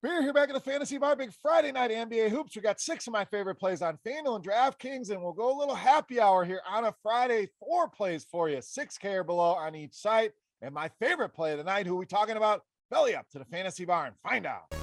Beer here back at the Fantasy Bar. Big Friday night NBA hoops. We got 6 of my favorite plays on FanDuel and DraftKings, and we'll go a little happy hour here on a Friday. 4 plays for you, 6K or below on each site. And my favorite play of the night, who we talking about? Belly up to the Fantasy Bar and find out.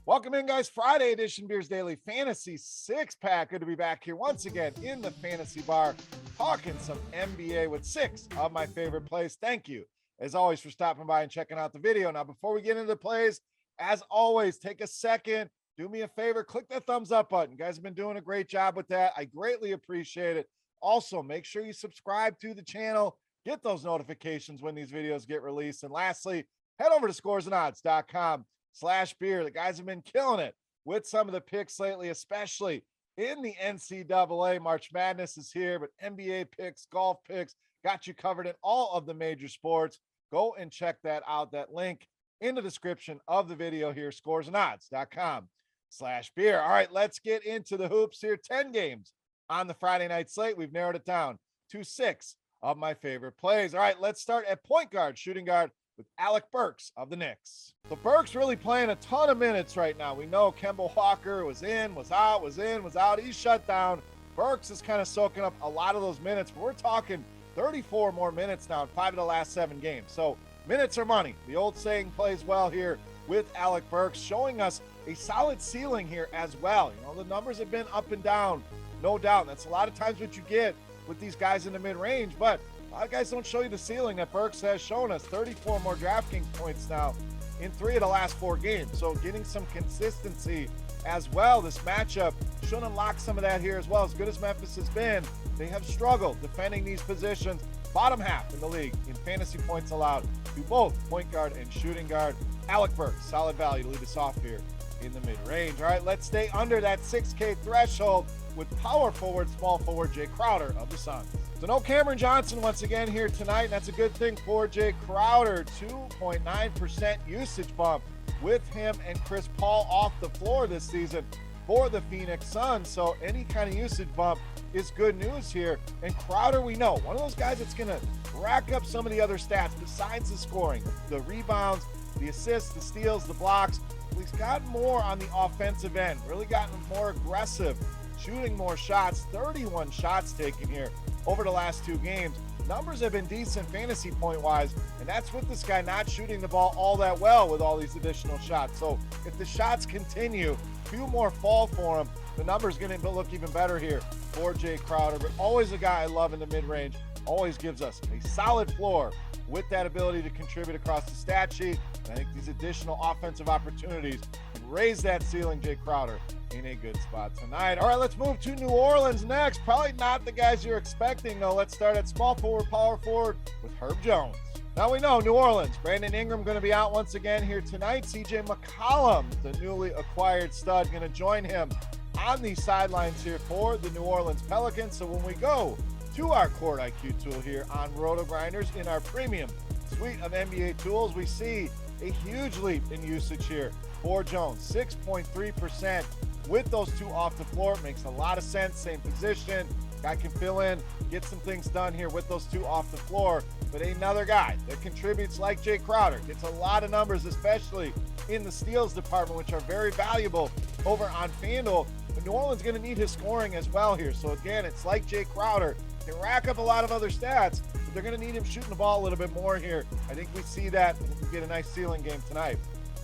Welcome in, guys. Friday edition Beers Daily Fantasy 6-pack. Good to be back here once again in the Fantasy Bar, talking some NBA with 6 of my favorite plays. Thank you, as always, for stopping by and checking out the video. Now, before we get into the plays, as always, take a second, do me a favor, click that thumbs up button. You guys have been doing a great job with that. I greatly appreciate it. Also, make sure you subscribe to the channel, get those notifications when these videos get released. And lastly, head over to scoresandodds.com/beer. The guys have been killing it with some of the picks lately, especially in the NCAA. March Madness is here, but NBA picks, golf picks, got you covered in all of the major sports. Go and check that out. That link in the description of the video here, scoresandodds.com/beer. All right, let's get into the hoops here. 10 games on the Friday night slate. We've narrowed it down to 6 of my favorite plays. All right, let's start at point guard, shooting guard, with ALEC BURKS of the Knicks. So BURKS really playing a ton of minutes right now. We know Kemba Walker was in, was out, was in, was out. He's shut down. BURKS is kind of soaking up a lot of those minutes, but we're talking 34 more minutes now in 5 of the last 7 games. So minutes are money. The old saying plays well here with ALEC BURKS, showing us a solid ceiling here as well. You know, the numbers have been up and down, no doubt. That's a lot of times what you get with these guys in the mid-range, but a lot of guys don't show you the ceiling that BURKS has shown us. 34 more DraftKings points now in 3 of the last 4 games. So getting some consistency as well. This matchup should unlock some of that here as well. As good as Memphis has been, they have struggled defending these positions. Bottom half in the league in fantasy points allowed to both point guard and shooting guard. ALEC BURKS, solid value to lead us off here in the mid-range. All right, let's stay under that 6K threshold with power forward, small forward Jay Crowder of the Suns. So no Cameron Johnson once again here tonight, and that's a good thing for Jay Crowder. 2.9% usage bump with him and Chris Paul off the floor this season for the Phoenix Suns. So any kind of usage bump is good news here. And Crowder, we know, one of those guys that's going to rack up some of the other stats besides the scoring, the rebounds, the assists, the steals, the blocks. He's gotten more on the offensive end, really gotten more aggressive, shooting more shots, 31 shots taken here over the last 2 games. Numbers have been decent fantasy point wise, and that's with this guy not shooting the ball all that well with all these additional shots. So if the shots continue, a few more fall for him, the number's going to look even better here for Jay Crowder. But always a guy I love in the mid-range, always gives us a solid floor with that ability to contribute across the stat sheet. And I think these additional offensive opportunities can raise that ceiling. Jay Crowder in a good spot tonight. All right, let's move to New Orleans next. Probably not the guys you're expecting, though. Let's start at small forward, power forward with Herb Jones. Now we know New Orleans, Brandon Ingram going to be out once again here tonight. CJ McCollum, the newly acquired stud, going to join him on the sidelines here for the New Orleans Pelicans. So when we go to our Court IQ tool here on RotoGrinders in our premium suite of NBA tools, we see a huge leap in usage here for Jones. 6.3% with those 2 off the floor. Makes a lot of sense. Same position. Guy can fill in, get some things done here with those 2 off the floor. But another guy that contributes like Jay Crowder, gets a lot of numbers, especially in the steals department, which are very valuable over on FanDuel. But New Orleans going to need his scoring as well here. So again, it's like Jay Crowder. Can rack up a lot of other stats, but they're going to need him shooting the ball a little bit more here. I think we see that. I think we get a nice ceiling game tonight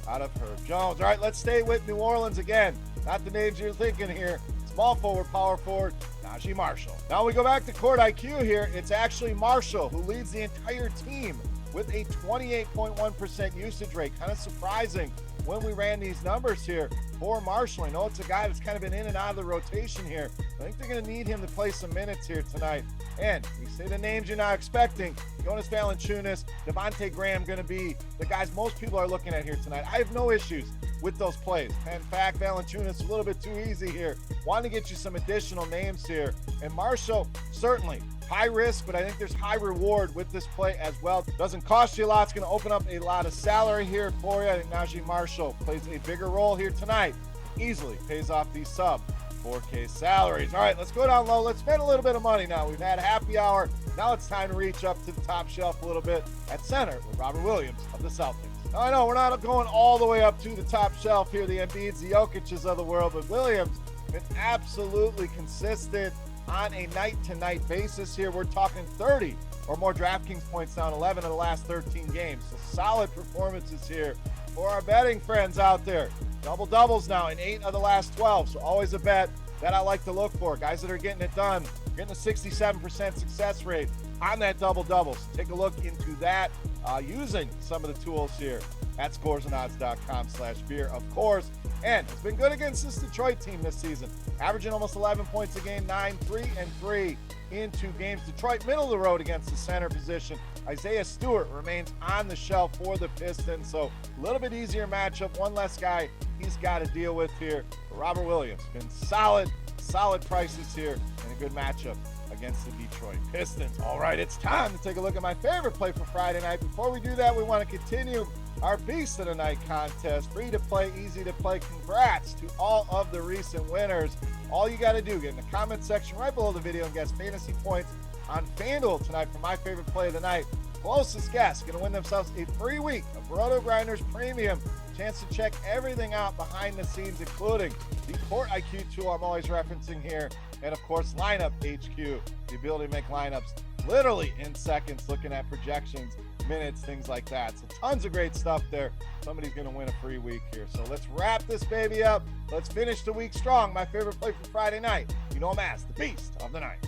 out of Herb Jones. All right, let's stay with New Orleans again. Not the names you're thinking here. Small forward, power forward, Najee Marshall. Now we go back to Court IQ here. It's actually Marshall who leads the entire team with a 28.1% usage rate. Kind of surprising when we ran these numbers here for Marshall. I know it's a guy that's kind of been in and out of the rotation here. I think they're going to need him to play some minutes here tonight. And we say the names you're not expecting. Jonas Valanciunas, Devontae Graham going to be the guys most people are looking at here tonight. I have no issues with those plays. In fact, Valanciunas a little bit too easy here. Want to get you some additional names here. And Marshall, certainly high risk, but I think there's high reward with this play as well. Doesn't cost you a lot. It's going to open up a lot of salary here for you. I think Najee Marshall plays a bigger role here tonight. Easily pays off the sub 4K salaries. All right, let's go down low. Let's spend a little bit of money now. We've had happy hour. Now it's time to reach up to the top shelf a little bit at center with Robert Williams of the Celtics. Now, I know we're not going all the way up to the top shelf here, the Embiids, the Jokic's of the world, but Williams been absolutely consistent on a night-to-night basis here. We're talking 30 or more DraftKings points down 11 of the last 13 games. So solid performances here for our betting friends out there. Double-doubles now in 8 of the last 12. So always a bet that I like to look for. Guys that are getting it done, getting a 67% success rate on that double-double. So take a look into that using some of the tools here at scoresandodds.com/beer, of course. And it's been good against this Detroit team this season, averaging almost 11 points a game, 9-3-3 in 2 games. Detroit middle of the road against the center position. Isaiah Stewart remains on the shelf for the Pistons, so a little bit easier matchup, one less guy he's got to deal with here. But Robert Williams been solid prices here and a good matchup against the Detroit Pistons. All right, it's time to take a look at my favorite play for Friday night. Before we do that, we want to continue our Beast of the Night contest. Free to play, easy to play. Congrats to all of the recent winners. All you got to do, get in the comment section right below the video and guess fantasy points on FanDuel tonight for my favorite play of the night. Closest guess going to win themselves a free week of RotoGrinders Premium. Chance to check everything out behind the scenes, including the Court IQ tool I'm always referencing here, and of course Lineup HQ, the ability to make lineups literally in seconds, looking at projections, minutes, things like that. So tons of great stuff there. Somebody's going to win a free week here. So let's wrap this baby up. Let's finish the week strong. My favorite play for Friday night. You know him as the Beast of the Night.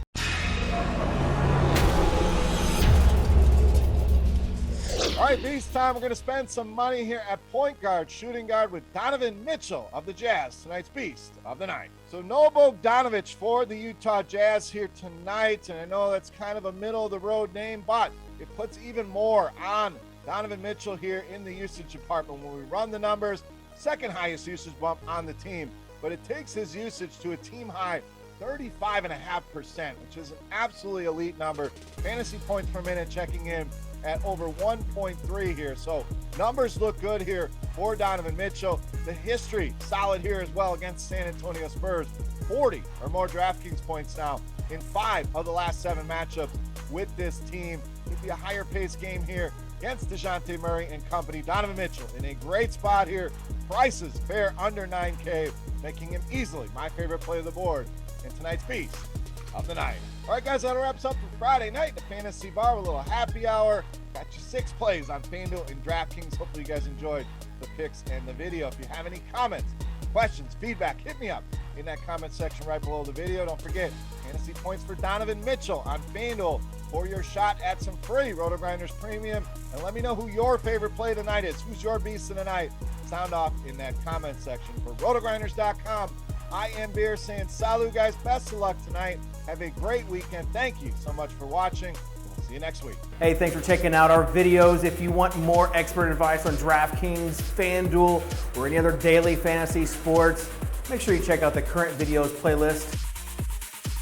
All right, Beast time. We're going to spend some money here at point guard, shooting guard with Donovan Mitchell of the Jazz, tonight's Beast of the Night. So no Bogdanovich for the Utah Jazz here tonight, and I know that's kind of a middle-of-the-road name, but it puts even more on Donovan Mitchell here in the usage department. When we run the numbers, second highest usage bump on the team, but it takes his usage to a team high 35.5%, which is an absolutely elite number. Fantasy points per minute checking in at over 1.3 here. So numbers look good here for Donovan Mitchell. The history solid here as well against San Antonio Spurs. 40 or more DraftKings points now in 5 of the last 7 matchups with this team. Could be a higher pace game here against DeJounte Murray and company. Donovan Mitchell in a great spot here. Prices fair under 9K, making him easily my favorite play of the board in tonight's Beast of the Night. All right, guys, that wraps up for Friday night. The Fantasy Bar with a little happy hour. Got you 6 plays on FanDuel and DraftKings. Hopefully you guys enjoyed the picks and the video. If you have any comments, questions, feedback, hit me up in that comment section right below the video. Don't forget, fantasy points for Donovan Mitchell on FanDuel for your shot at some free RotoGrinders Premium. And let me know who your favorite play tonight is. Who's your Beast of the Night? Sound off in that comment section. For RotoGrinders.com, I am Beer saying salut, guys. Best of luck tonight. Have a great weekend. Thank you so much for watching. We'll see you next week. Hey, thanks for checking out our videos. If you want more expert advice on DraftKings, FanDuel, or any other daily fantasy sports, make sure you check out the current videos playlist.